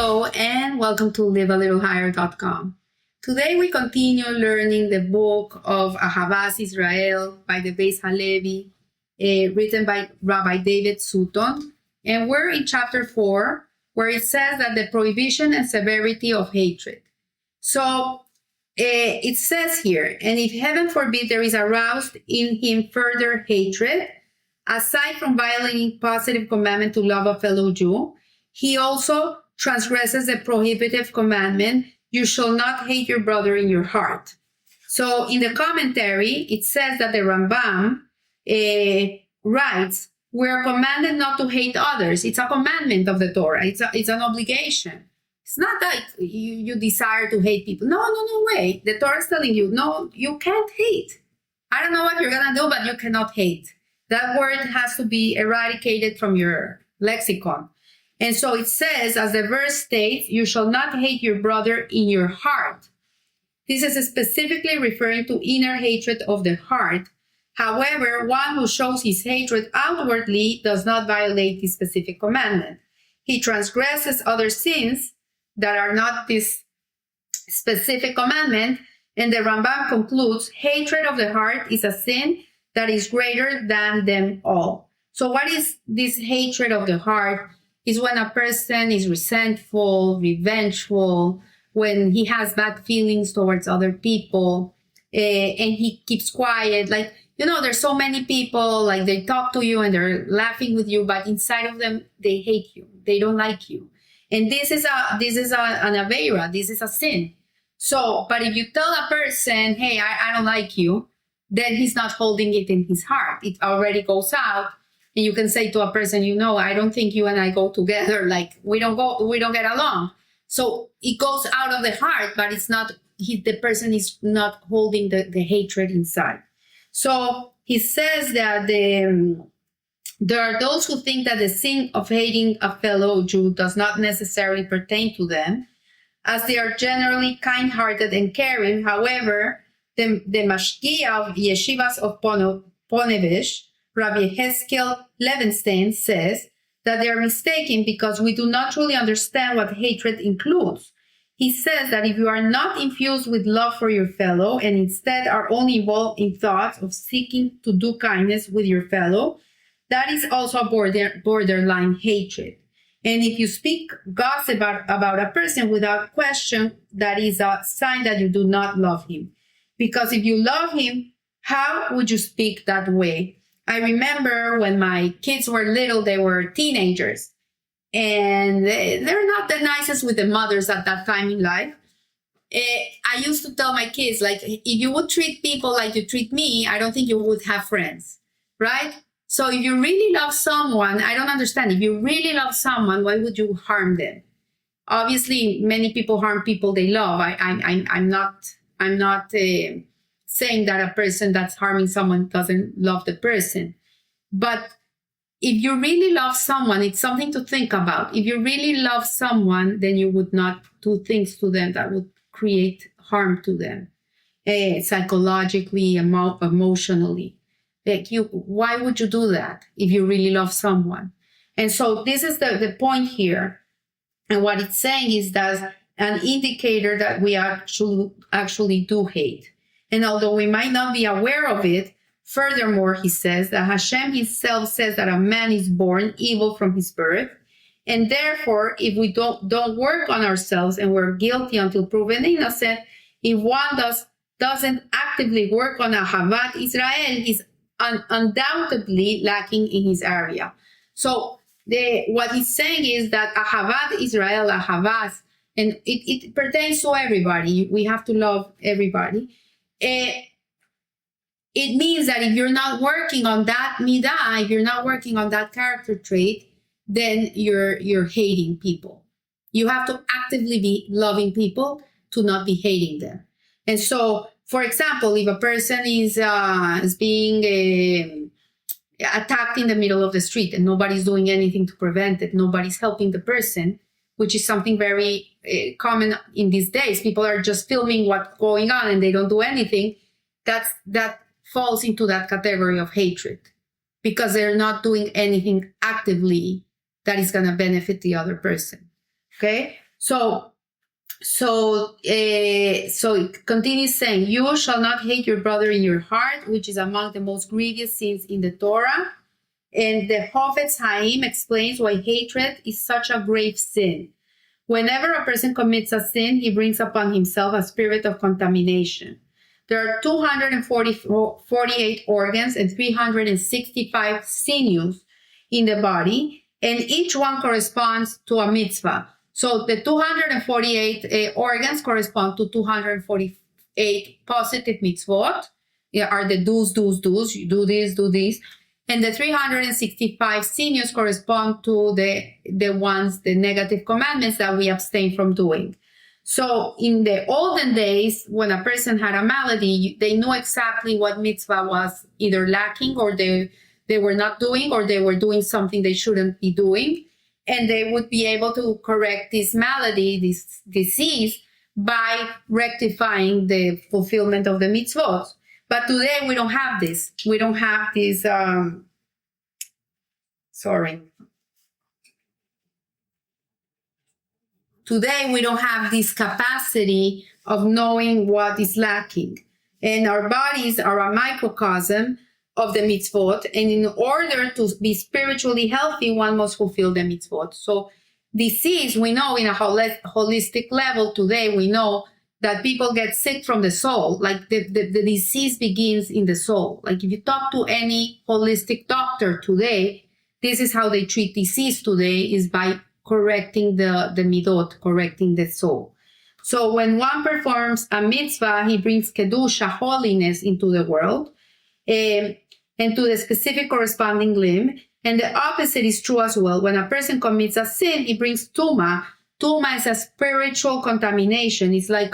Hello and welcome to livealittlehigher.com. Today we continue learning the book of Ahavas Israel by the Beis Halevi, written by Rabbi David Sutton. And we're in chapter 4, where it says that the prohibition and severity of hatred. So it says here, and if heaven forbid there is aroused in him further hatred, aside from violating positive commandment to love a fellow Jew, he also transgresses the prohibitive commandment, you shall not hate your brother in your heart. So in the commentary, it says that the Rambam writes, we are commanded not to hate others. It's a commandment of the Torah. It's an obligation. It's not that you desire to hate people. No way. The Torah is telling you, no, you can't hate. I don't know what you're going to do, but you cannot hate. That word has to be eradicated from your lexicon. And so it says, as the verse states, you shall not hate your brother in your heart. This is specifically referring to inner hatred of the heart. However, one who shows his hatred outwardly does not violate this specific commandment. He transgresses other sins that are not this specific commandment. And the Rambam concludes, hatred of the heart is a sin that is greater than them all. So what is this hatred of the heart? Is when a person is resentful, revengeful, when he has bad feelings towards other people, and he keeps quiet. Like, there's so many people, like they talk to you and they're laughing with you, but inside of them, they hate you. They don't like you. And this is an aveira. This is a sin. So, but if you tell a person, hey, I don't like you, then he's not holding it in his heart. It already goes out. And you can say to a person, I don't think you and I go together. Like we don't get along. So it goes out of the heart, but it's not, the person is not holding the hatred inside. So he says that there are those who think that the sin of hating a fellow Jew does not necessarily pertain to them, as they are generally kind-hearted and caring. However, the mashkia of yeshivas of Ponevezh, Rabbi Heskel Levenstein, says that they are mistaken because we do not truly understand what hatred includes. He says that if you are not infused with love for your fellow and instead are only involved in thoughts of seeking to do kindness with your fellow, that is also a borderline hatred. And if you speak gossip about a person without question, that is a sign that you do not love him. Because if you love him, how would you speak that way? I remember when my kids were little, they were teenagers, and they're not the nicest with the mothers at that time in life. I used to tell my kids, like, if you would treat people like you treat me, I don't think you would have friends, right? So if you really love someone, I don't understand. If you really love someone, why would you harm them? Obviously, many people harm people they love. I'm not saying that a person that's harming someone doesn't love the person. But if you really love someone, it's something to think about. If you really love someone, then you would not do things to them that would create harm to them, psychologically, emotionally. Why would you do that if you really love someone? And so this is the point here. And what it's saying is that an indicator that we actually do hate. And although we might not be aware of it, furthermore, he says that Hashem himself says that a man is born evil from his birth. And therefore, if we don't work on ourselves and we're guilty until proven innocent, if one doesn't actively work on Ahavat Israel, he's undoubtedly lacking in his area. So what he's saying is that Ahavat Israel, Ahavas, and it pertains to everybody. We have to love everybody. It means that if you're not working on that midah, if you're not working on that character trait, then you're hating people. You have to actively be loving people to not be hating them. And so, for example, if a person is being attacked in the middle of the street and nobody's doing anything to prevent it, nobody's helping the person, which is something very common in these days. People are just filming what's going on and they don't do anything. That falls into that category of hatred because they're not doing anything actively that is going to benefit the other person. Okay? So it continues saying, you shall not hate your brother in your heart, which is among the most grievous sins in the Torah. And the Hafetz Haim explains why hatred is such a grave sin. Whenever a person commits a sin, he brings upon himself a spirit of contamination. There are 248 organs and 365 sinews in the body, and each one corresponds to a mitzvah. So the 248 organs correspond to 248 positive mitzvot. Are the do's, you do this, do this. And the 365 sinews correspond to the negative commandments that we abstain from doing. So in the olden days, when a person had a malady, they knew exactly what mitzvah was either lacking, or they were not doing, or they were doing something they shouldn't be doing. And they would be able to correct this malady, this disease, by rectifying the fulfillment of the mitzvot. But today we don't have this. We don't have this, Today we don't have this capacity of knowing what is lacking. And our bodies are a microcosm of the mitzvot. And in order to be spiritually healthy, one must fulfill the mitzvot. So disease, we know in a holistic level today, we know that people get sick from the soul. Like the disease begins in the soul. Like if you talk to any holistic doctor today, this is how they treat disease today, is by correcting the midot, correcting the soul. So when one performs a mitzvah, he brings kedusha, holiness, into the world, and to the specific corresponding limb. And the opposite is true as well. When a person commits a sin, he brings tuma. Tuma is a spiritual contamination. It's like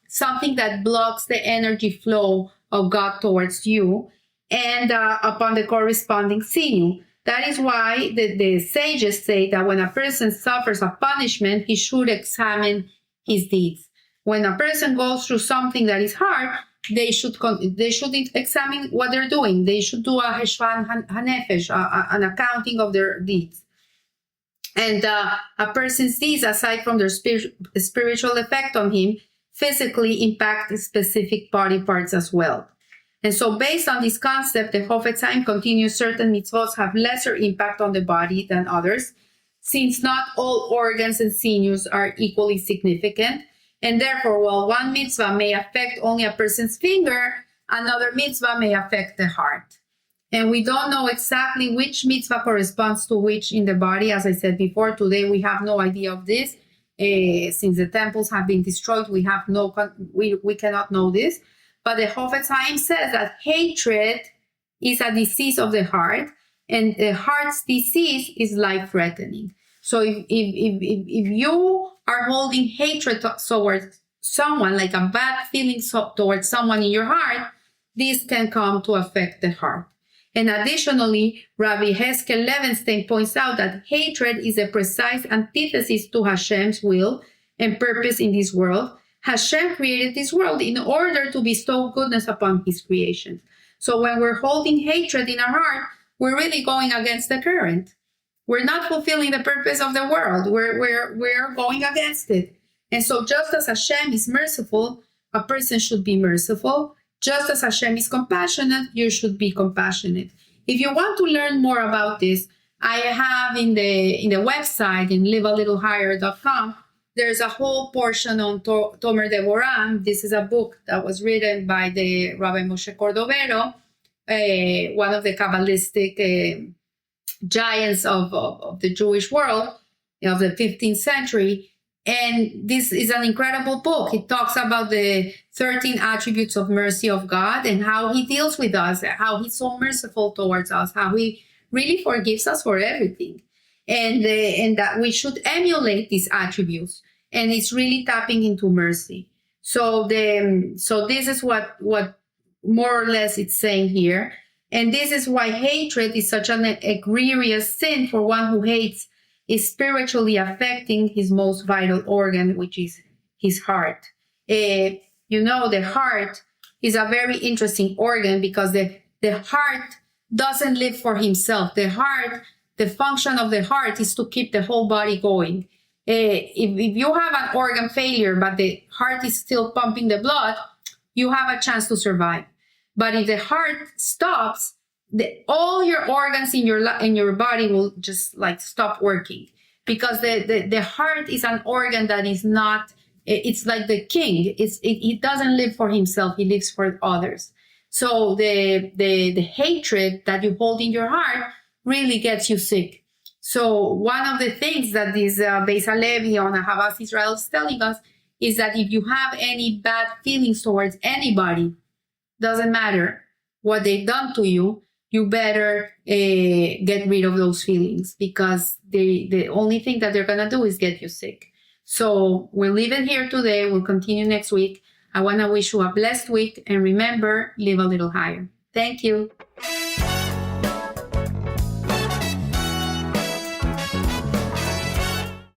something that blocks the energy flow of God towards you, and upon the corresponding sin. That is why the sages say that when a person suffers a punishment, he should examine his deeds. When a person goes through something that is hard, they should examine what they're doing. They should do a heshvan hanefesh, an accounting of their deeds. And a person's deeds, aside from their spiritual effect on him, physically impact specific body parts as well. And so based on this concept, the Hafetz Haim continues, certain mitzvot have lesser impact on the body than others, since not all organs and sinews are equally significant. And therefore, while one mitzvah may affect only a person's finger, another mitzvah may affect the heart. And we don't know exactly which mitzvah corresponds to which in the body. As I said before, today we have no idea of this. Since the temples have been destroyed, we cannot know this. But the Hafetz Haim says that hatred is a disease of the heart, and the heart's disease is life-threatening. So if you are holding hatred towards someone, like a bad feeling towards someone in your heart, this can come to affect the heart. And additionally, Rabbi Heskel Levenstein points out that hatred is a precise antithesis to Hashem's will and purpose in this world. Hashem created this world in order to bestow goodness upon his creations. So when we're holding hatred in our heart, we're really going against the current. We're not fulfilling the purpose of the world. We're going against it. And so just as Hashem is merciful, a person should be merciful. Just as Hashem is compassionate, you should be compassionate. If you want to learn more about this, I have in the website, in livealittlehigher.com, there's a whole portion on Tomer Devorah. This is a book that was written by the Rabbi Moshe Cordovero, one of the Kabbalistic giants of the Jewish world of the 15th century. And this is an incredible book. It talks about the 13 attributes of mercy of God and how he deals with us, how he's so merciful towards us, how he really forgives us for everything. And that we should emulate these attributes. And it's really tapping into mercy. So this is what more or less it's saying here. And this is why hatred is such an egregious sin, for one who hates is spiritually affecting his most vital organ, which is his heart. The heart is a very interesting organ because the heart doesn't live for himself. The function of the heart is to keep the whole body going. If you have an organ failure, but the heart is still pumping the blood, you have a chance to survive. But if the heart stops, all your organs in your body will just like stop working, because the heart is an organ that is not, it's like the king. It doesn't live for himself, he lives for others. So the hatred that you hold in your heart really gets you sick. So one of the things that this Beis Halevi on Ahavas Israel is telling us is that if you have any bad feelings towards anybody, doesn't matter what they've done to you, you better get rid of those feelings, because the only thing that they're going to do is get you sick. So we'll leave it here today. We'll continue next week. I want to wish you a blessed week, and remember, live a little higher. Thank you.